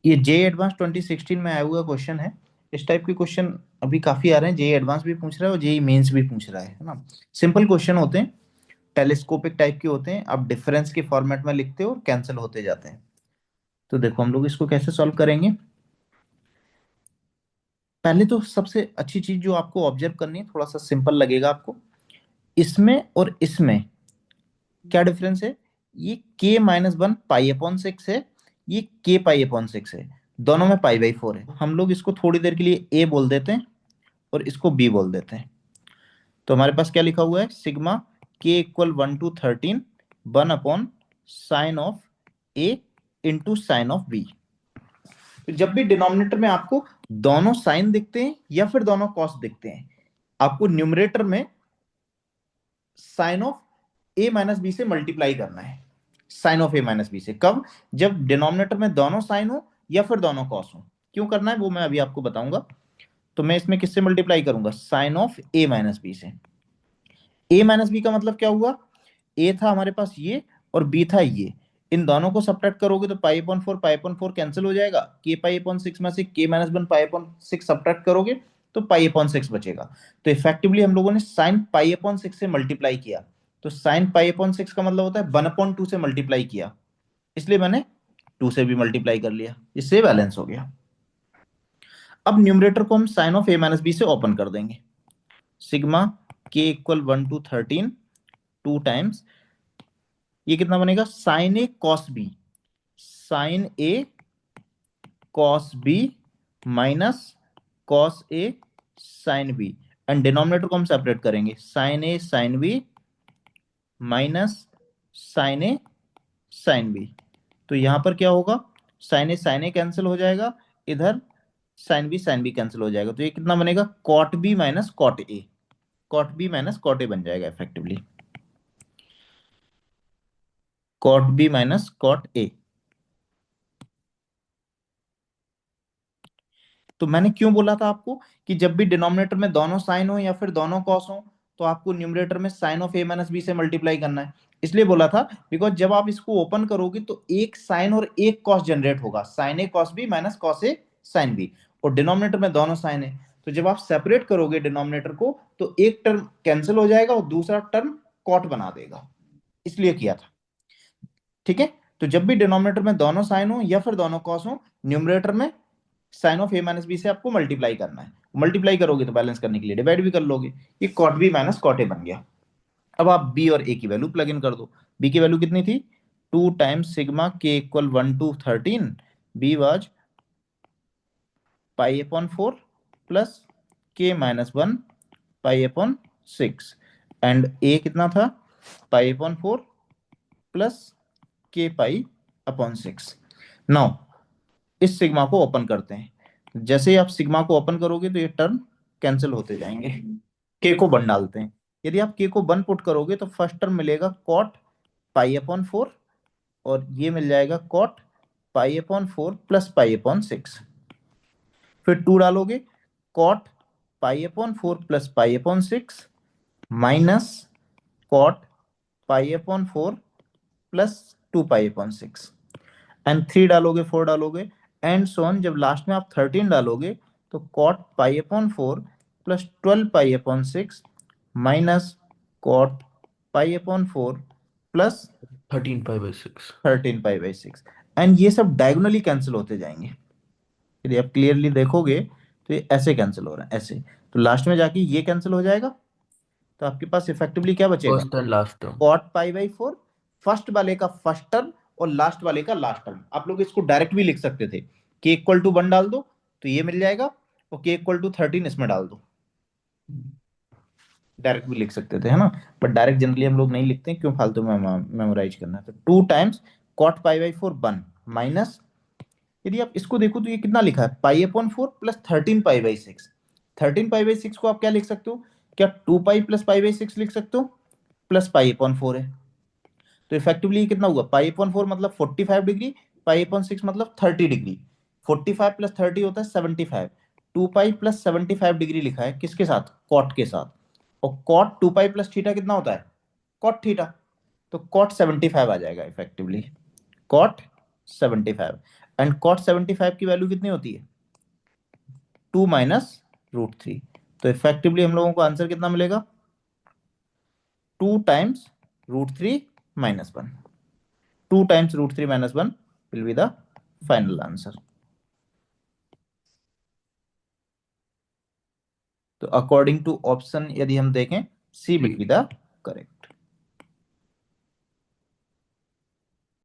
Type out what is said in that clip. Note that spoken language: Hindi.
ये जे एडवांस 2016 में आया हुआ क्वेश्चन है। इस टाइप के क्वेश्चन अभी काफी आ रहे हैं। जे एडवांस भी पूछ रहा है और जेई मेंस भी पूछ रहा है ना। सिंपल क्वेश्चन होते हैं, टेलीस्कोपिक टाइप के होते हैं। आप डिफरेंस के फॉर्मेट में लिखते हो और कैंसिल होते जाते हैं। तो देखो हम लोग इसको कैसे सॉल्व करेंगे। पहले तो सबसे अच्छी चीज जो आपको ऑब्जर्व करनी है, थोड़ा सा सिंपल लगेगा आपको, इसमें और इसमें क्या डिफरेंस है। ये k minus one pi upon six है, ये k पाई अपॉन सिक्स है। दोनों में पाई बाई फोर है। हम लोग इसको थोड़ी देर के लिए a बोल देते हैं और इसको b बोल देते हैं। तो हमारे पास क्या लिखा हुआ है, sigma k equal 1/13 one upon sine of a into sine of b। जब भी डिनोमिनेटर में आपको दोनों साइन दिखते हैं या फिर दोनों कॉस दिखते हैं, आपको न्यूमरेटर में sine of a minus b से मल्टीप्लाई करना है। Sine of a minus b से कब, जब डिनोमिनेटर में दोनों साइन हो या फिर दोनों कॉस हो। क्यों करना है वो मैं अभी आपको बताऊंगा। तो मैं इसमें किससे मल्टीप्लाई करूंगा, sine of a minus b से। ए माइनस बी का मतलब क्या हुआ, ए था हमारे पास ये और बी था ये। इन दोनों को सब्ट्रैक्ट करोगे तो पाई अपॉन फोर कैंसिल हो जाएगा। के पाई अपॉन सिक्स में से के minus one pi upon six subtract करोगे तो पाई अपॉन सिक्स बचेगा। तो इफेक्टिवली हम लोगों ने साइन पाई अपॉन सिक्स से मल्टीप्लाई किया। तो साइन पाई अपॉन सिक्स का मतलब होता है वन अपॉन टू से मल्टीप्लाई किया, इसलिए मैंने टू से भी मल्टीप्लाई कर लिया, इससे बैलेंस हो गया। अब न्यूमरेटर को हम sine of a minus b से ओपन कर देंगे। सिग्मा के इक्वल 1/13 टू टाइम्स ये कितना बनेगा, sine a cos b, sine a cos b minus cos a sine b. And denominator को हम सेपरेट करेंगे, sine a sine b minus sine a sine b. तो यहां पर क्या होगा, साइन ए कैंसिल हो जाएगा, इधर साइन बी कैंसिल हो जाएगा। तो ये कितना बनेगा, cot b minus cot a, cot b minus cot a बन जाएगा effectively, cot b minus cot a. तो मैंने क्यों बोला था आपको कि जब भी डिनोमिनेटर में दोनों साइन हो या फिर दोनों कॉस हो, तो आपको न्यूमरेटर में sine of a minus b से मल्टीप्लाई करना है। इसलिए बोला था बिकॉज जब आप इसको ओपन करोगे तो एक साइन और एक कॉस जनरेट होगा, sign a cos b minus cos a sine B. और डिनोमिनेटर में दोनों साइन है, तो जब आप सेपरेट करोगे डिनोमिनेटर को तो एक टर्म कैंसिल हो जाएगा और दूसरा टर्म कॉट बना देगा, इसलिए किया था। ठीक है। तो जब भी डिनोमिनेटर में दोनों साइन हो या फिर दोनों कॉस हो, न्यूमरेटर में sine of a minus b से आपको मल्टीप्लाई करना है। मल्टीप्लाई करोगे तो बैलेंस करने के लिए डिवाइड भी कर लोगे। ये cot b minus cot a बन गया। अब आप बी और ए की वैल्यू प्लग इन कर दो। बी की वैल्यू कितनी थी, टू टाइम्स सिग्मा के equal 1/13, B was pi upon four plus K minus one pi upon six. And A कितना था, pi upon four plus K pi upon six. Now इस सिग्मा को ओपन करते हैं। जैसे ही आप सिग्मा को ओपन करोगे तो ये टर्म कैंसिल होते जाएंगे। के को वन डालते हैं। यदि आप के को वन पुट करोगे तो फर्स्ट टर्म मिलेगा कॉट पाई अपॉन फोर और ये मिल जाएगा cot pi upon four plus pi upon six. फिर टू डालोगे, cot pi upon four plus pi upon six minus cot pi upon four plus two pi upon six. And three डालोगे, फोर डालोगे एंड सो ऑन। जब लास्ट में आप 13 डालोगे तो cot pi upon four plus 12 pi upon six minus cot pi upon four plus 13 pi by 6। 13 pi by six. And ये सब डायगोनली कैंसिल होते जाएंगे। यदि आप क्लियरली देखोगे तो ये ऐसे कैंसिल हो रहा है, ऐसे। तो लास्ट में जाके ये कैंसिल हो जाएगा, तो आपके पास इफेक्टिवली क्या बचेगा, first and last term. Cot pi by four, first वाले का फर्स्ट टर्म और लास्ट वाले का लास्ट टर्म। आप लोग इसको डायरेक्ट भी लिख सकते थे, के इक्वल टू वन डाल दो तो ये मिल जाएगा और के इक्वल टू 13 इसमें डाल दो। डायरेक्ट भी लिख सकते थे, है ना। बट डायरेक्ट जनरली हम लोग नहीं लिखते हैं, क्यों फालतू में मेमोराइज करना है। तो two times cot pi by four one minus, यदि आप इसको देखो तो ये कितना लिखा है, pi upon four plus 13 pi by 6। 13 pi by 6 को आप क्या लिख सकते हो, क्या two pi plus pi by six लिख सकते हो, प्लस पाई अपॉन फोर है। तो इफेक्टिवली कितना हुआ, पाई अपॉन फोर मतलब 45 डिग्री, पाई अपॉन सिक्स मतलब 30 डिग्री। 45 प्लस 30 होता है 75। टू पाई प्लस 75 डिग्री लिखा है किसके साथ, कॉट के साथ। और cot two pi plus theta कितना होता है, कॉट थीटा। तो कॉट 75 आ जाएगा इफेक्टिवली, कॉट 75। एंड cot 75 की वैल्यू कितनी होती है? 2 माइनस √3। तो इफेक्टिवली हम लोगों को आंसर कितना मिलेगा? 2 times √3 minus 1। 2 times √3 minus 1 will be the final answer. तो अकॉर्डिंग टू ऑप्शन यदि हम देखें, C will G be the correct.